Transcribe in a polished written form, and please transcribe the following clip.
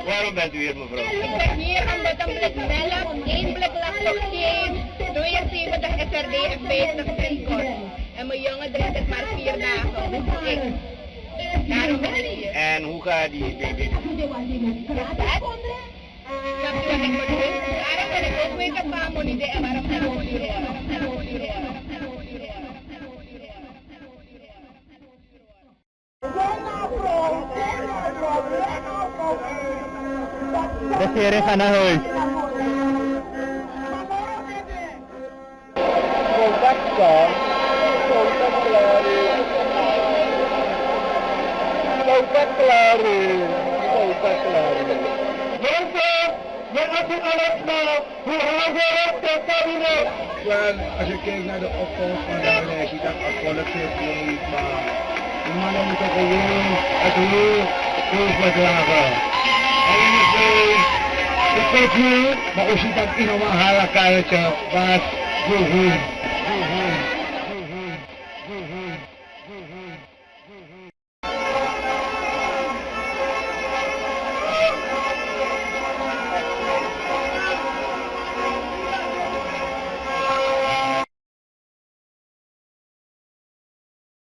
Waarom bent u hier, mevrouw? Ik ben hier omdat een blik melk, 1 blik lactogeen, 72 SRD en 50 drinkot. En mijn jongen drinkt het maar 4 dagen. Ik. Daarom ben ik hier. En hoe gaat die baby? Snap je wat ik bedoel? Daarom ben ik ook weten van monide en waarom zijn we hier? Regering ga naar huis. Wel, als je kijkt naar de opkomst van de beleid, dat afvallig is niet, maar de mannen moeten gewoon het heel bedragen. Ik weet niet, maar als je dat in een halen kaartje was,